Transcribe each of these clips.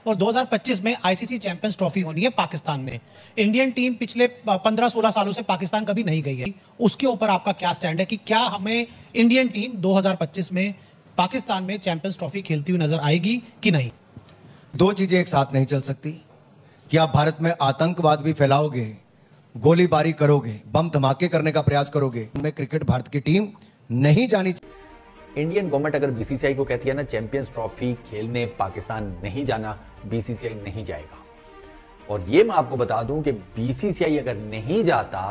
और 2025 में ICC champions trophy होनी है पाकिस्तान में। इंडियन टीम पिछले 15-16 सालों से पाकिस्तान कभी नहीं गई है। उसके ऊपर आपका क्या स्टैंड है कि क्या हमें इंडियन टीम 2025 में पाकिस्तान में चैंपियंस ट्रॉफी खेलती हुई नजर आएगी कि नहीं? दो चीजें एक साथ नहीं चल सकती कि आप भारत में आतंकवाद भी फैलाओगे, गोलीबारी करोगे, बम धमाके करने का प्रयास करोगे, में क्रिकेट भारत की टीम नहीं जानी। इंडियन गवर्नमेंट अगर बीसीसीआई को कहती है ना चैंपियंस ट्रॉफी खेलने पाकिस्तान नहीं जाना, बीसीसीआई नहीं जाएगा। और ये मैं आपको बता दूं कि बीसीसीआई अगर नहीं जाता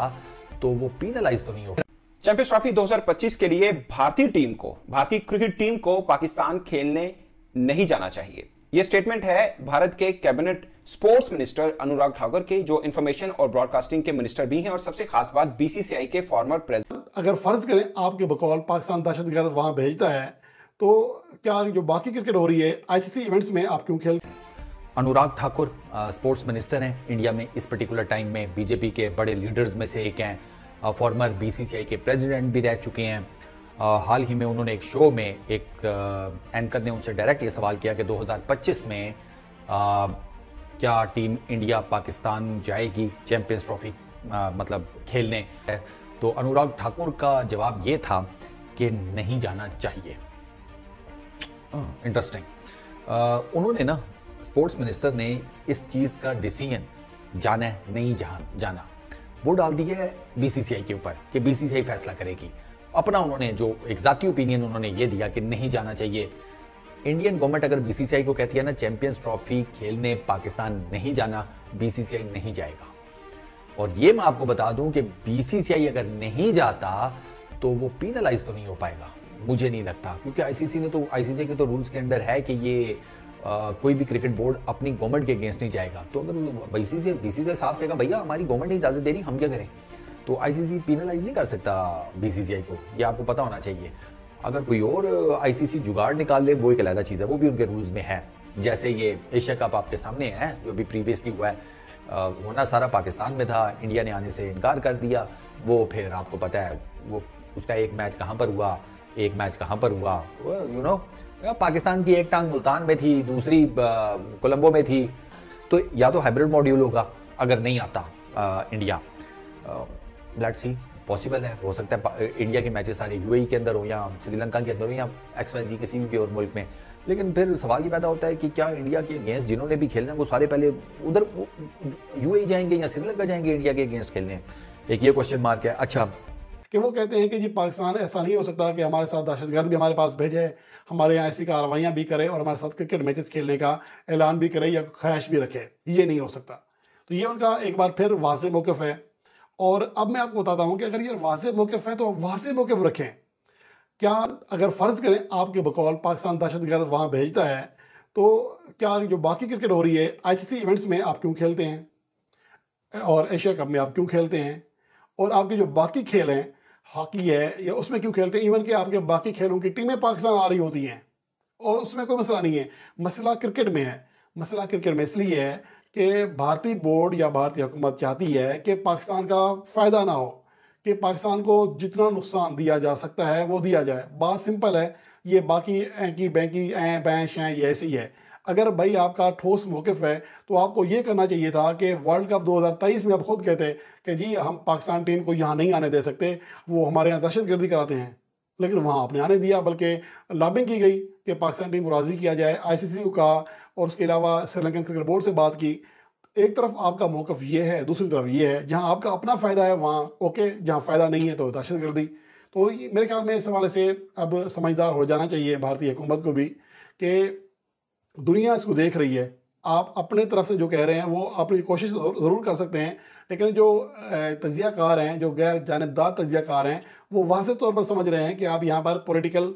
तो वो पीनलाइज तो नहीं होगा। चैंपियंस ट्रॉफी 2025 के लिए भारतीय क्रिकेट टीम को पाकिस्तान खेलने नहीं जाना चाहिए। यह स्टेटमेंट है भारत के cabinet sports minister Anurag Thakur के, जो इंफॉर्मेशन और ब्रॉडकास्टिंग के मिनिस्टर भी हैं, और सबसे खास बात बीसीसीआई के फॉर्मर प्रेसिडेंट। अगर फर्ज करें आपके बकौल पाकिस्तान दहशतगर्द वहां भेजता है, तो क्या जो बाकी क्रिकेट हो रही है आईसीसी इवेंट्स में आप क्यों खेल? अनुराग ठाकुर स्पोर्ट्स मिनिस्टर हैं इंडिया में इस पर्टिकुलर टाइम में, बीजेपी के बड़े लीडर्स में से एक हैं, फॉर्मर बीसीसीआई के प्रेसिडेंट भी रह चुके हैं। हाल ही में उन्होंने एक शो में एक एंकर ने उनसे डायरेक्ट ये सवाल किया कि 2025 में क्या टीम इंडिया पाकिस्तान जाएगी चैंपियंस ट्रॉफी मतलब खेलने। तो अनुराग ठाकुर का जवाब ये था कि नहीं जाना चाहिए। इंटरेस्टिंग। उन्होंने ना स्पोर्ट्स मिनिस्टर ने इस चीज़ का डिसीजन जाना है नहीं जाना वो डाल दी है बीसीसीआई के ऊपर कि बीसीसीआई फैसला करेगी। अपना उन्होंने जो एक ज़ाती ओपिनियन उन्होंने ये दिया कि नहीं जाना चाहिए। इंडियन गवर्नमेंट अगर बीसीसीआई को कहती है ना चैंपियंस ट्रॉफी खेलने पाकिस्तान नहीं जाना, बीसीसीआई नहीं जाएगा। और ये मैं आपको बता दूं कि बीसीसीआई अगर नहीं जाता तो वो पीनलाइज तो नहीं हो पाएगा, मुझे नहीं लगता, क्योंकि आईसीसी के तो रूल्स के अंदर है कि ये कोई भी क्रिकेट बोर्ड अपनी गवर्नमेंट के अगेंस्ट नहीं जाएगा। तो अगर बीसीसीआई साफ कहेगा भैया हमारी गवर्नमेंट नहीं इजाजत दे रही, हम क्या करें, तो आईसीसी पीनलाइज नहीं कर सकता बीसीसीआई को। ये आपको पता होना चाहिए। अगर कोई और आईसीसी जुगाड़ निकाल ले वो एक अलग चीज़ है, वो भी उनके रूल्स में है। जैसे ये एशिया कप आपके सामने है जो भी प्रीवियसली हुआ है, होना सारा पाकिस्तान में था, इंडिया ने आने से इनकार कर दिया। वो फिर आपको पता है वो उसका एक मैच कहाँ पर हुआ, एक मैच कहाँ पर हुआ, पाकिस्तान की एक टांग मुल्तान में थी, दूसरी कोलंबो में थी। तो या तो हाइब्रिड मॉड्यूल होगा अगर नहीं आता इंडिया। लेट्स सी, पॉसिबल है, हो सकता है इंडिया के मैचेस सारे यूएई के अंदर हो या श्रीलंका के अंदर हो या XYZ किसी भी और मुल्क में। लेकिन फिर सवाल ये पैदा होता है कि क्या इंडिया के अगेंस्ट जिन्होंने भी खेलना है वो सारे पहले उधर यूएई जाएंगे या श्रीलंका जाएंगे इंडिया के अगेंस्ट खेलने? एक ये क्वेश्चन मार्क है। अच्छा, कि वो कहते हैं कि जी पाकिस्तान ऐसा नहीं हो सकता कि हमारे साथ दहशतगर्द भी हमारे पास भेजे, हमारे यहाँ ऐसी कार्रवाइयाँ भी करे और हमारे साथ क्रिकेट मैचेस खेलने का ऐलान भी करे या ख्वाहिश भी रखे, ये नहीं हो सकता। तो ये उनका एक बार फिर वाज़ेह मौक़िफ़ है। और अब मैं आपको बताता हूँ कि अगर ये वाज़ेह मौक़िफ़ है तो वाज़ेह मौक़िफ़ रखें। क्या अगर फ़र्ज़ करें आपके बकौल पाकिस्तान दहशतगर्द वहाँ भेजता है, तो क्या जो बाकी क्रिकेट हो रही है आईसीसी इवेंट्स में आप क्यों खेलते हैं और एशिया कप में आप क्यों खेलते हैं, और आपके जो बाकी खेल हैं हॉकी है या उसमें क्यों खेलते हैं? इवन कि आपके बाकी खेलों की टीमें पाकिस्तान आ रही होती हैं और उसमें कोई मसला नहीं है। मसला क्रिकेट में है। मसला क्रिकेट में इसलिए है कि भारतीय बोर्ड या भारतीय हुकूमत चाहती है कि पाकिस्तान का फ़ायदा ना हो, कि पाकिस्तान को जितना नुकसान दिया जा सकता है वो दिया जाए। बात सिंपल है। ये बाकी ऐंकी बैंकी बैंश हैं ये ऐसी है। अगर भाई आपका ठोस मौक़िफ़ है तो आपको ये करना चाहिए था कि वर्ल्ड कप 2023 में आप खुद कहते कि जी हम पाकिस्तान टीम को यहाँ नहीं आने दे सकते, वो हमारे यहाँ दहशतगर्दी कराते हैं, लेकिन वहाँ आपने आने दिया। बल्कि लॉबिंग की गई कि पाकिस्तान टीम को राज़ी किया जाए, आईसीसी का और उसके अलावा श्रीलंकन क्रिकेट बोर्ड से बात की। एक तरफ आपका मौक़िफ़ ये है, दूसरी तरफ ये है। जहाँ आपका अपना फ़ायदा है वहाँ ओके, जहाँ फ़ायदा नहीं है तो दहशतगर्दी। तो मेरे ख्याल में इस हवाले से अब समझदार हो जाना चाहिए भारतीय हुकूमत को भी कि दुनिया इसको देख रही है। आप अपने तरफ से जो कह रहे हैं वो अपनी कोशिश ज़रूर कर सकते हैं, लेकिन जो तजियाकार हैं, जो गैर जानिबदार तजियाकार हैं, वो वाज़ेह तौर पर समझ रहे हैं कि आप यहाँ पर पॉलिटिकल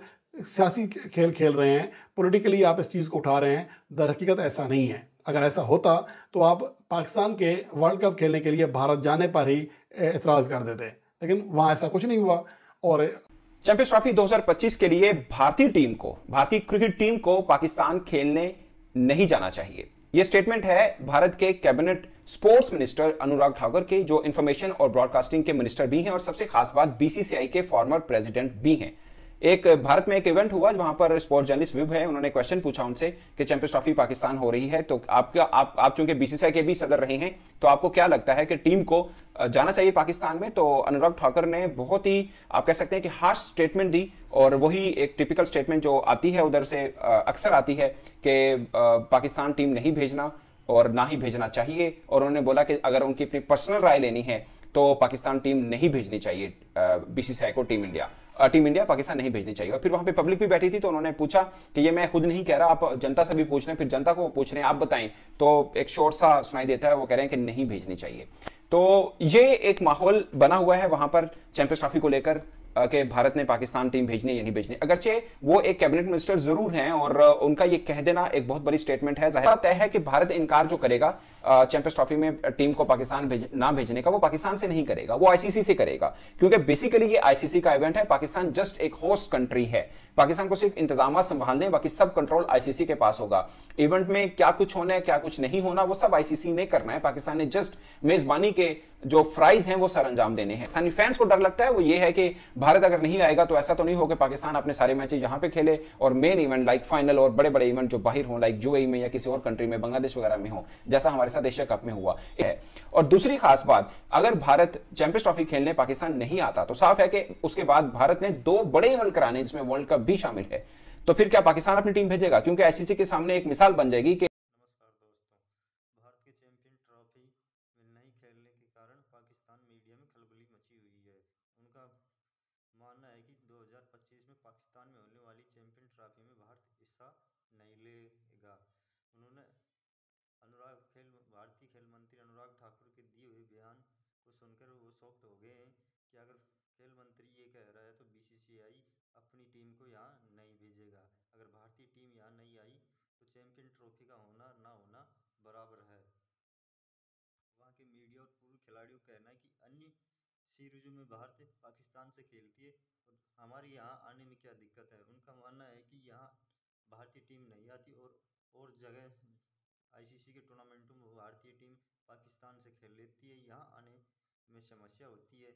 सियासी खेल खेल रहे हैं, पॉलिटिकली आप इस चीज़ को उठा रहे हैं। दर हकीकत ऐसा नहीं है। अगर ऐसा होता तो आप पाकिस्तान के वर्ल्ड कप खेलने के लिए भारत जाने पर ही एतराज़ कर देते, लेकिन वहाँ ऐसा कुछ नहीं हुआ। और चैंपियंस ट्रॉफी 2025 के लिए भारतीय क्रिकेट टीम को पाकिस्तान खेलने नहीं जाना चाहिए। यह स्टेटमेंट है भारत के cabinet sports minister Anurag Thakur के, जो इंफॉर्मेशन और ब्रॉडकास्टिंग के मिनिस्टर भी हैं और सबसे खास बात बीसीसीआई के फॉर्मर प्रेसिडेंट भी हैं। एक भारत में एक इवेंट हुआ वहां पर स्पोर्ट जर्नलिस्ट विभ है, उन्होंने क्वेश्चन पूछा उनसे कि चैंपियंस ट्रॉफी पाकिस्तान हो रही है, तो आपका आप चूंकि बीसीसीआई के भी सदर रहे हैं, तो आपको क्या लगता है कि टीम को जाना चाहिए पाकिस्तान में? तो अनुराग ठाकुर ने बहुत ही, आप कह सकते हैं कि हार्श स्टेटमेंट दी, और वही एक टिपिकल स्टेटमेंट जो आती है उधर से, अक्सर आती है कि पाकिस्तान टीम नहीं भेजना और ना ही भेजना चाहिए। और उन्होंने बोला कि अगर उनकी अपनी पर्सनल राय लेनी है तो पाकिस्तान टीम नहीं भेजनी चाहिए, बीसीसीआई को टीम इंडिया पाकिस्तान नहीं भेजनी चाहिए। और फिर वहां पे पब्लिक भी बैठी थी, तो उन्होंने पूछा कि ये मैं खुद नहीं कह रहा, आप जनता से भी पूछ रहे हैं, फिर जनता को पूछ रहे हैं, आप बताएं। तो एक शॉर्ट सा सुनाई देता है, वो कह रहे हैं कि नहीं भेजनी चाहिए। तो ये एक माहौल बना हुआ है वहां पर चैंपियंस ट्रॉफी को लेकर कि भारत ने पाकिस्तान टीम भेजनी या नहीं भेजनी। अगरचे वो एक कैबिनेट मिनिस्टर जरूर हैं और उनका ये कह देना एक बहुत बड़ी स्टेटमेंट है। जाहिर तय है कि भारत इनकार जो करेगा चैंपियंस ट्रॉफी में टीम को पाकिस्तान ना भेजने का, वो पाकिस्तान से नहीं करेगा, वो आईसीसी से करेगा, क्योंकि बेसिकली ये आईसीसी का इवेंट है। पाकिस्तान जस्ट एक होस्ट कंट्री है, पाकिस्तान को सिर्फ इंतजाम संभालने, बाकी सब कंट्रोल आईसीसी के पास होगा। इवेंट में क्या कुछ होना है, क्या कुछ नहीं होना, वो सब आईसीसी ने करना है। पाकिस्तान ने जस्ट मेजबानी के जो फ्राइज हैं वो सर अंजाम देने हैं। पाकिस्तानी फैंस को डर लगता है वो ये है कि भारत अगर नहीं आएगा तो ऐसा तो नहीं हो कि पाकिस्तान अपने सारे मैचेस यहां पे खेले और मेन इवेंट लाइक फाइनल और बड़े बड़े इवेंट जो बाहर हो, लाइक यूएई में या किसी और कंट्री में, बांग्लादेश वगैरह में हो, जैसा हमारे साथ एशिया कप में हुआ है। और दूसरी खास बात, अगर भारत चैंपियंस ट्रॉफी खेलने पाकिस्तान नहीं आता तो साफ है कि उसके बाद भारत ने 2 बड़े इवेंट कराने जिसमें वर्ल्ड कप भी शामिल है, तो फिर क्या पाकिस्तान अपनी टीम भेजेगा? क्योंकि आईसीसी के सामने एक मिसाल बन जाएगी कि नमस्कार दोस्तों। भारत की चैंपियन ट्रॉफी में नहीं खेलने के कारण पाकिस्तान मीडिया में खलबली मची हुई है। उनका मानना है कि 2025 में पाकिस्तान में होने वाली चैंपियन ट्रॉफी में भारत हिस्सा नहीं लेगा। उन्होंने भारतीय खेल मंत्री अनुराग ठाकुर के दिए हुए बयान को सुनकर वो शॉक्ड हो गए हैं कि अगर खेल मंत्री ये कह रहा है तो बीसीसीआई अपनी टीम को यहाँ नहीं भेजेगा। अगर भारतीय टीम यहाँ नहीं आई तो चैंपियन ट्रॉफी का होना ना होना बराबर है। वहाँ के मीडिया और पूर्व खिलाड़ियों का कहना है कि अन्य सीरीजों में भारत पाकिस्तान से खेलती है और हमारे यहाँ आने में क्या दिक्कत है। उनका मानना है कि यहाँ भारतीय टीम नहीं आती और जगह आईसीसी के टूर्नामेंटों में भारतीय टीम पाकिस्तान से खेल लेती है, यहाँ आने में समस्या होती है।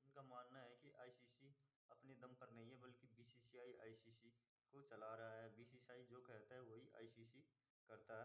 उनका मानना है कि आईसीसी अपने दम पर नहीं है बल्कि बीसीसीआई आईसीसी को चला रहा है। बीसीसीआई जो कहता है वही आईसीसी करता